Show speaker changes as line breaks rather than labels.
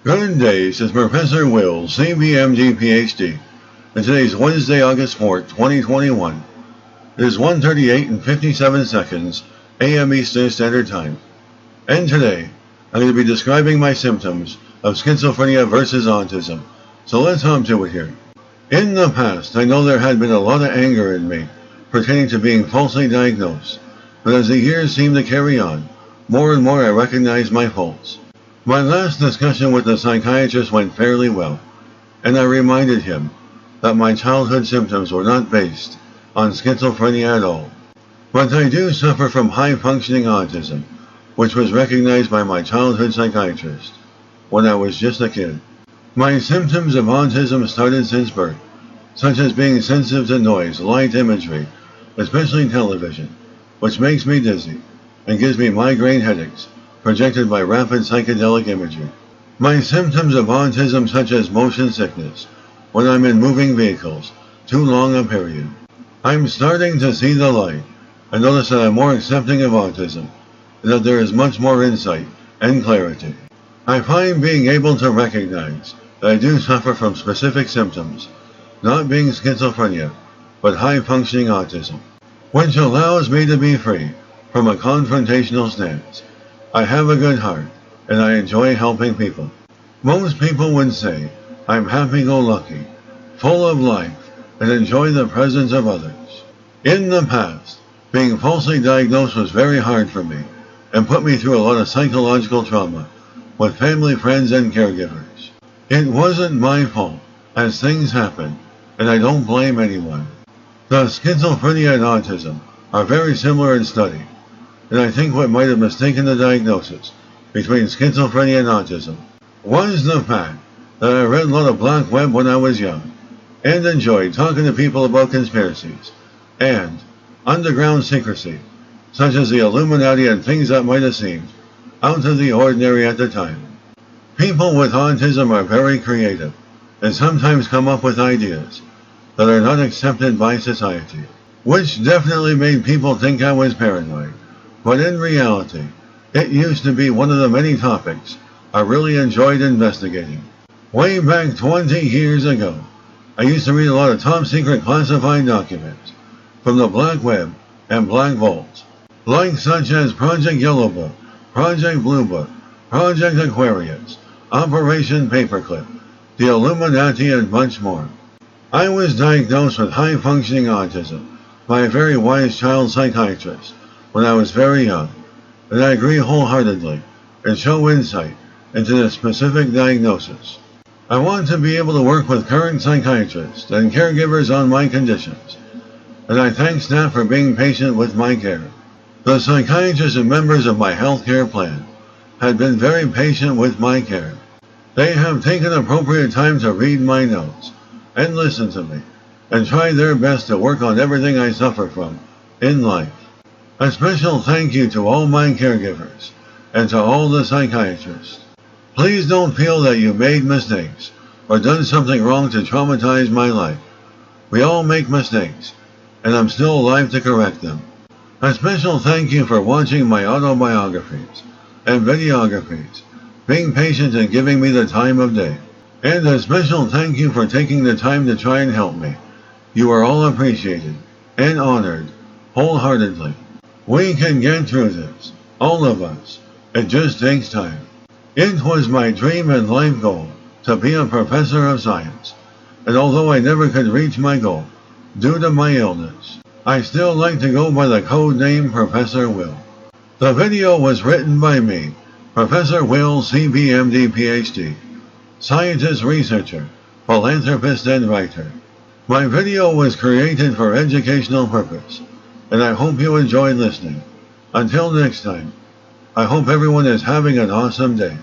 Good day, this is Professor Will, CBMD PhD, and today is Wednesday, August 4th, 2021. It is 1:38 and 57 seconds a.m. Eastern Standard Time. And today, I'm going to be describing my symptoms of schizophrenia versus autism. So let's hop to it here. In the past, I know there had been a lot of anger in me pertaining to being falsely diagnosed, but as the years seem to carry on, more and more I recognize my faults. My last discussion with the psychiatrist went fairly well, and I reminded him that my childhood symptoms were not based on schizophrenia at all. But I do suffer from high-functioning autism, which was recognized by my childhood psychiatrist when I was just a kid. My symptoms of autism started since birth, such as being sensitive to noise, light, imagery, especially television, which makes me dizzy and gives me migraine headaches projected by rapid psychedelic imagery. My symptoms of autism, such as motion sickness when I'm in moving vehicles too long a period. I'm starting to see the light and notice that I'm more accepting of autism and that there is much more insight and clarity. I find being able to recognize that I do suffer from specific symptoms, not being schizophrenia, but high-functioning autism, which allows me to be free from a confrontational stance. I have a good heart, and I enjoy helping people. Most people would say I'm happy-go-lucky, full of life, and enjoy the presence of others. In the past, being falsely diagnosed was very hard for me, and put me through a lot of psychological trauma with family, friends, and caregivers. It wasn't my fault, as things happen, and I don't blame anyone. The schizophrenia and autism are very similar in study, and I think what might have mistaken the diagnosis between schizophrenia and autism was the fact that I read a lot of black web when I was young, and enjoyed talking to people about conspiracies and underground secrecy, such as the Illuminati and things that might have seemed out of the ordinary at the time. People with autism are very creative, and sometimes come up with ideas that are not accepted by society, which definitely made people think I was paranoid. But in reality, it used to be one of the many topics I really enjoyed investigating. Way back 20 years ago, I used to read a lot of top-secret classified documents from the Black Web and Black Vaults, like such as Project Yellow Book, Project Blue Book, Project Aquarius, Operation Paperclip, the Illuminati, and much more. I was diagnosed with high-functioning autism by a very wise child psychiatrist when I was very young, and I agree wholeheartedly and show insight into the specific diagnosis. I want to be able to work with current psychiatrists and caregivers on my conditions, and I thank staff for being patient with my care. The psychiatrists and members of my healthcare plan had been very patient with my care. They have taken appropriate time to read my notes and listen to me, and try their best to work on everything I suffer from in life. A special thank you to all my caregivers and to all the psychiatrists. Please don't feel that you made mistakes or done something wrong to traumatize my life. We all make mistakes, and I'm still alive to correct them. A special thank you for watching my autobiographies and videographies, being patient and giving me the time of day. And a special thank you for taking the time to try and help me. You are all appreciated and honored wholeheartedly. We can get through this, all of us. It just takes time. It was my dream and life goal to be a professor of science, and although I never could reach my goal due to my illness, I still like to go by the code name Professor Will. The video was written by me, Professor Will, CBMD PhD, scientist, researcher, philanthropist, and writer. My video was created for educational purpose, and I hope you enjoyed listening. Until next time, I hope everyone is having an awesome day.